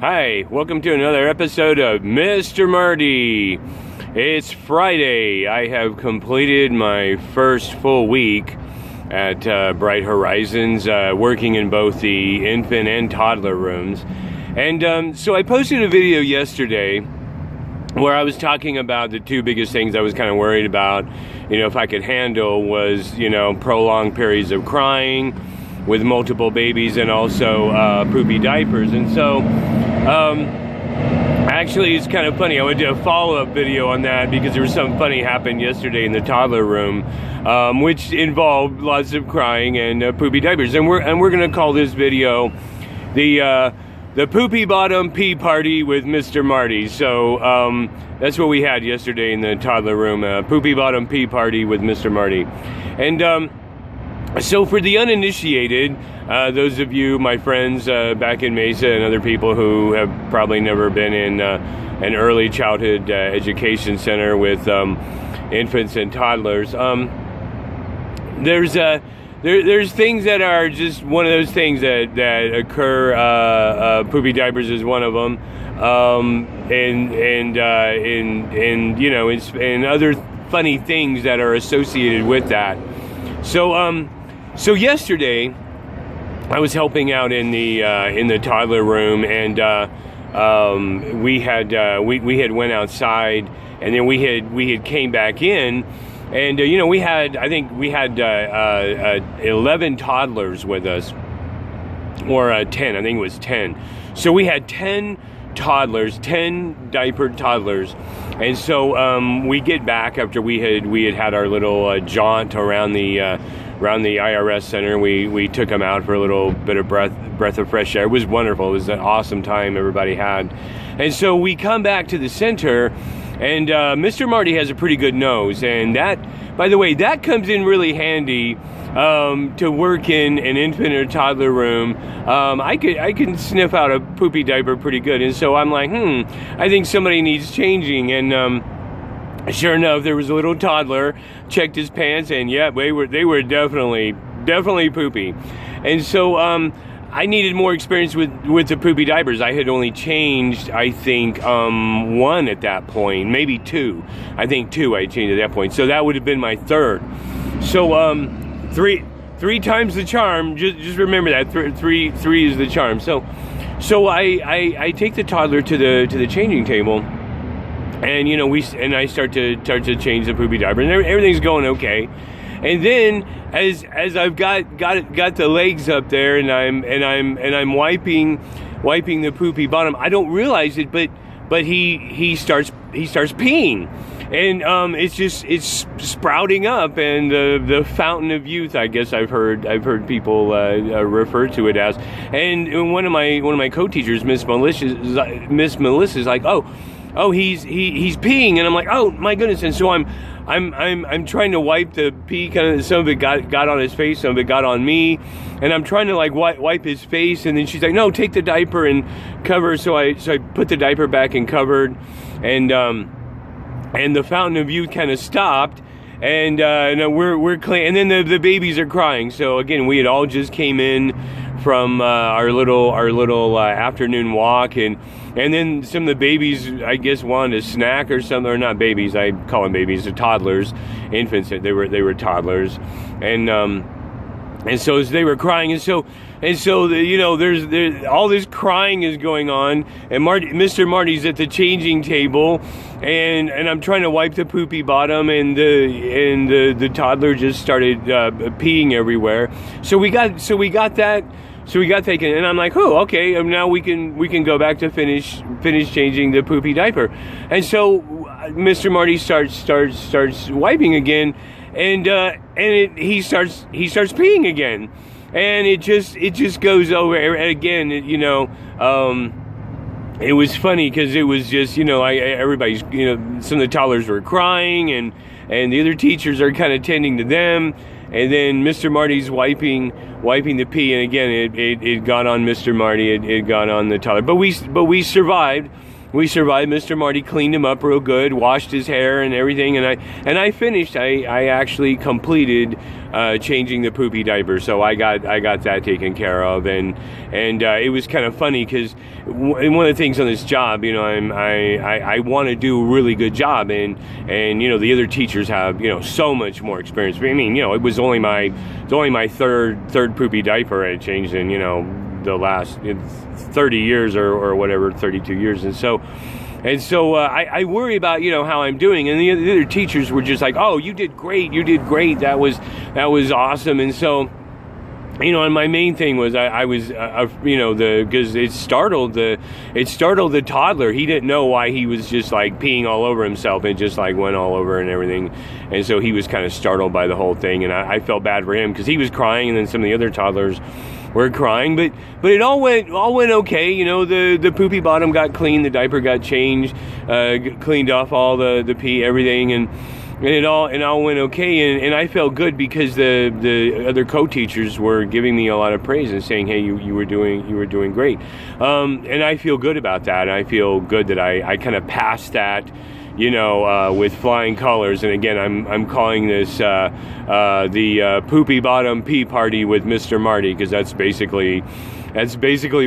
Hi, welcome to another episode of Mr. Marty. It's Friday. I have completed my first full week at Bright Horizons, working in both the infant and toddler rooms. And so I posted a video yesterday where I was talking about the two biggest things I was kind of worried about, if I could handle was, prolonged periods of crying with multiple babies and also poopy diapers. And so actually it's kind of funny. I went to a follow-up video on that because there was something funny happened yesterday in the toddler room, which involved lots of crying and poopy diapers. And we're going to call this video the Poopy Bottom Pee Party with Mr. Marty. So that's what we had yesterday in the toddler room, Poopy Bottom Pee Party with Mr. Marty. And so for the uninitiated, those of you, my friends back in Mesa and other people who have probably never been in an early childhood education center with infants and toddlers, there's things that are just one of those things that occur. Poopy diapers is one of them, and other funny things that are associated with that. So yesterday, I was helping out in the toddler room, and we had went outside, and then we had came back in, and we had 11 toddlers with us, or 10. I think it was 10. So we had 10 toddlers, 10 diapered toddlers, and so we get back after we had our little jaunt around the IRS center. We took them out for a little bit of breath of fresh air. It was wonderful. It was an awesome time everybody had. And so we come back to the center, and Mr. Marty has a pretty good nose, and that, by the way, that comes in really handy to work in an infant or toddler room. I can sniff out a poopy diaper pretty good, and so I'm like, I think somebody needs changing. And sure enough, there was a little toddler, checked his pants, and yeah, they were definitely poopy. And so I needed more experience with the poopy diapers. I had only changed, I think, one at that point, maybe two. I think two I changed at that point. So that would have been my third. So three times the charm. Just remember that three is the charm. So I take the toddler to the changing table. And I start to change the poopy diaper, and everything's going okay. And then as I've got the legs up there, and I'm wiping the poopy bottom, I don't realize it, but he starts peeing, and it's sprouting up, and the fountain of youth, I guess I've heard people refer to it as. And one of my co-teachers, Miss Melissa, is like, oh, he's peeing, and I'm like, oh my goodness. And so I'm trying to wipe the pee. Kind of, some of it got on his face, some of it got on me, and I'm trying to like wipe his face. And then she's like, no, take the diaper and cover. So I put the diaper back and covered, and the fountain of youth kind of stopped, and we're clean. And then the babies are crying. So again, we had all just came in from our little afternoon walk, and then some of the babies, I guess, wanted a snack or something, or not babies, I call them babies, they're toddlers, infants, they were toddlers, and so as they were crying, and so there's all this crying is going on, and Mr. Marty's at the changing table, and I'm trying to wipe the poopy bottom, and the toddler just started peeing everywhere. So we got taken, and I'm like, oh, okay, now we can go back to finish changing the poopy diaper. And so Mr. Marty starts wiping again, and he starts peeing again, and it just goes over again. It was funny because it was just everybody's some of the toddlers were crying, and the other teachers are kind of tending to them. And then Mr. Marty's wiping the pee, and again it got on Mr. Marty, it got on the toddler. But we survived. we survived. Mr. Marty cleaned him up real good, washed his hair and everything, and I finished. I actually completed changing the poopy diaper, so I got that taken care of, and it was kind of funny because one of the things on this job, I want to do a really good job, and the other teachers have so much more experience. I mean, it was only my third poopy diaper I changed in the last 30 years or whatever, 32 years, and so I worry about how I'm doing, and the other teachers were just like, "Oh, you did great, that was awesome." And so and my main thing was I was because it startled the toddler. He didn't know why he was just like peeing all over himself and just like went all over and everything, and so he was kind of startled by the whole thing, and I felt bad for him because he was crying, and then some of the other toddlers were crying, but it all went okay. The poopy bottom got cleaned, the diaper got changed, cleaned off all the pee, everything, and it all went okay, and I felt good because the other co-teachers were giving me a lot of praise and saying, "Hey, you were doing great," and I feel good about that. I feel good that I kind of passed that, with flying colors. And again, I'm calling this the poopy bottom pee party with Mr. Marty, because that's basically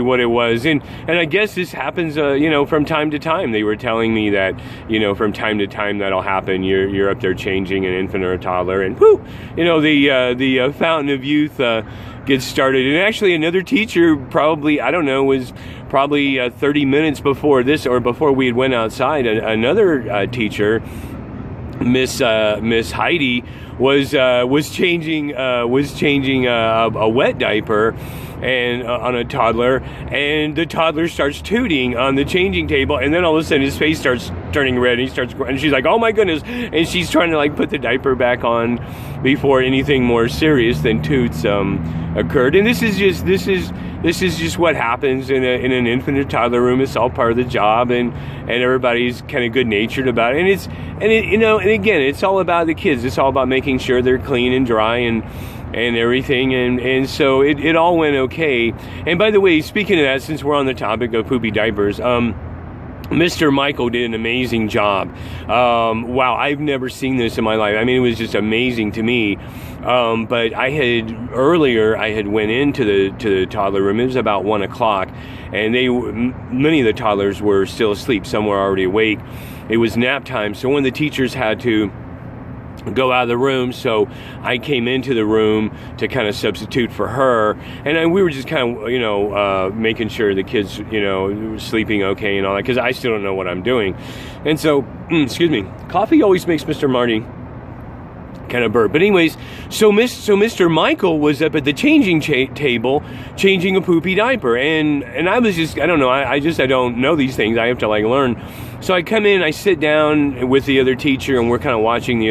what it was. And I guess this happens, from time to time. They were telling me that, from time to time that'll happen. You're up there changing an infant or a toddler, and whoo, the fountain of youth gets started. And actually, another teacher was probably 30 minutes before this, or before we had went outside. Another teacher, Miss Heidi, was changing a wet diaper and on a toddler, and the toddler starts tooting on the changing table, and then all of a sudden his face starts turning red, and she's like, "Oh my goodness," and she's trying to like put the diaper back on before anything more serious than toots occurred. And this is just what happens in an infant or toddler room. It's all part of the job, and everybody's kind of good natured about it, and again, it's all about the kids. It's all about making sure they're clean and dry and everything, and so it all went okay. And by the way, speaking of that, since we're on the topic of poopy diapers, Mr. Michael did an amazing job. Wow, I've never seen this in my life. I mean, it was just amazing to me. But I had went into the toddler room. It was about 1 o'clock, and many of the toddlers were still asleep. Some were already awake. It was nap time, so one of the teachers had to go out of the room, so I came into the room to kind of substitute for her, and we were just kind of making sure the kids were sleeping okay and all that, because I still don't know what I'm doing. And so excuse me, coffee always makes Mr. Marty kind of burp. But anyways, so Mr. Michael was up at the changing table changing a poopy diaper, and I was just, I don't know, I don't know these things. I have to like learn. So I come in, I sit down with the other teacher, and we're kind of watching the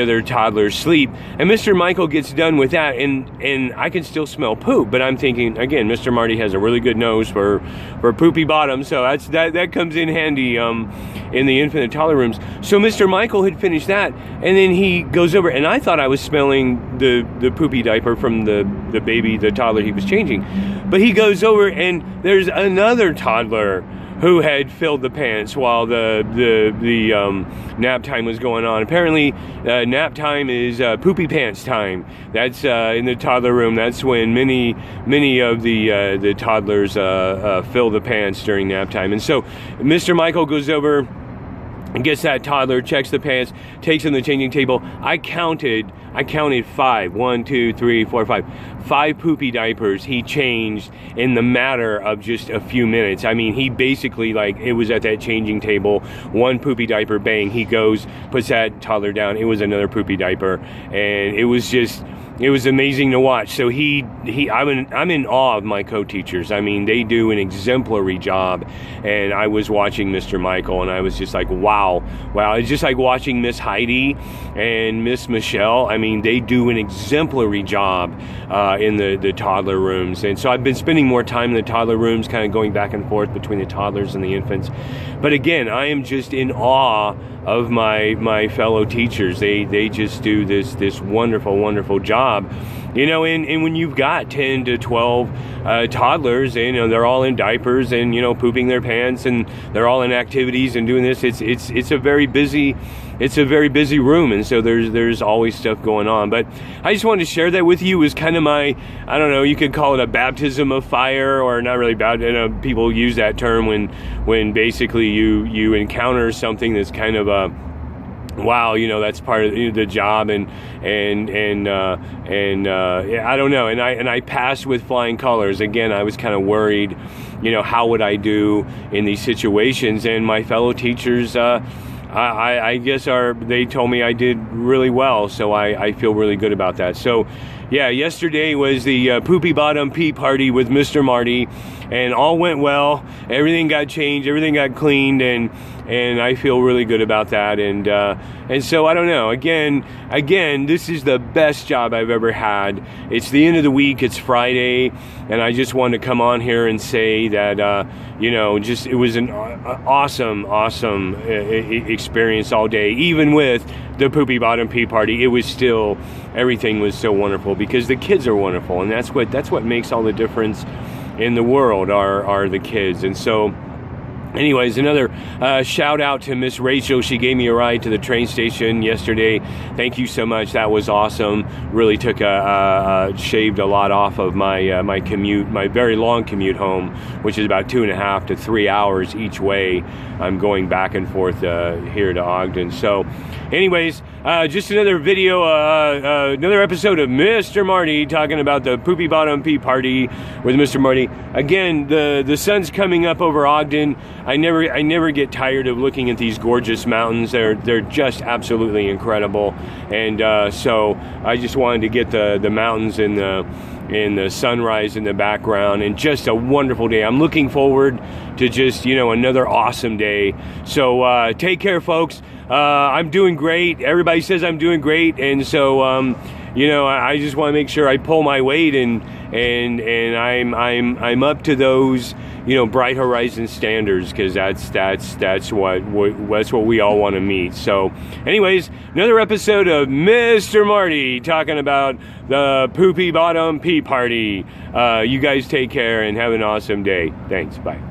other toddlers sleep. And Mr. Michael gets done with that, and I can still smell poop. But I'm thinking, again, Mr. Marty has a really good nose for poopy bottom, so that comes in handy in the infant and toddler rooms. So Mr. Michael had finished that, and then he goes over, and I thought I was smelling the poopy diaper from the baby, the toddler he was changing. But he goes over, and there's another toddler who had filled the pants while the nap time was going on. Apparently, nap time is poopy pants time. That's in the toddler room. That's when many of the toddlers fill the pants during nap time. And so Mr. Michael goes over and gets that toddler, checks the pants, takes him to the changing table. I counted 5. 1, 2, 3, 4, 5. 5 poopy diapers he changed in the matter of just a few minutes. I mean, he basically, like, it was at that changing table, 1 poopy diaper, bang, he goes, puts that toddler down, it was another poopy diaper, and it was amazing to watch. So I'm in awe of my co-teachers. I mean, they do an exemplary job, and I was watching Mr. Michael, and I was just like, wow. It's just like watching Miss Heidi and Miss Michelle. I mean, they do an exemplary job in the toddler rooms. And so I've been spending more time in the toddler rooms, kind of going back and forth between the toddlers and the infants. But again, I am just in awe of my fellow teachers. They just do this wonderful job. You know, and when you've got 10 to 12 toddlers, and, you know, they're all in diapers and, you know, pooping their pants, and they're all in activities and doing this, it's a very busy room, and so there's always stuff going on. But I just wanted to share that with you. It was kind of my, I don't know, you could call it a baptism of fire, or not really people use that term when basically you encounter something that's kind of a, wow, you know, that's part of the job, and I don't know, and I passed with flying colors. Again, I was kind of worried, you know, how would I do in these situations, and my fellow teachers, I guess they told me I did really well, so I feel really good about that. So yeah, yesterday was the Poopy Bottom Pee Party with Mr. Marty, and all went well. Everything got changed, everything got cleaned, and I feel really good about that. And so I don't know. Again, this is the best job I've ever had. It's the end of the week. It's Friday, and I just wanted to come on here and say that you know, just it was an awesome experience all day. Even with the Poopy Bottom Pee Party, it was still, everything was so wonderful because the kids are wonderful, and that's what makes all the difference in the world are the kids. And so anyways, another shout out to Miss Rachel. She gave me a ride to the train station yesterday. Thank you so much. That was awesome. Really took shaved a lot off of my commute, my very long commute home, which is about 2.5 to 3 hours each way. I'm going back and forth here to Ogden. So anyways, just another video, another episode of Mr. Marty talking about the Poopy Bottom Pee Party with Mr. Marty. Again, the sun's coming up over Ogden. I never get tired of looking at these gorgeous mountains. They're just absolutely incredible. And so I just wanted to get the mountains and the sunrise in the background, and just a wonderful day. I'm looking forward to just, you know, another awesome day. So take care, folks. I'm doing great. Everybody says I'm doing great, and so you know, I just want to make sure I pull my weight, and I'm up to those, you know, Bright Horizon standards, because that's what we all want to meet. So anyways, another episode of Mr. Marty talking about the Poopy Bottom Pee Party. You guys take care and have an awesome day. Thanks. Bye.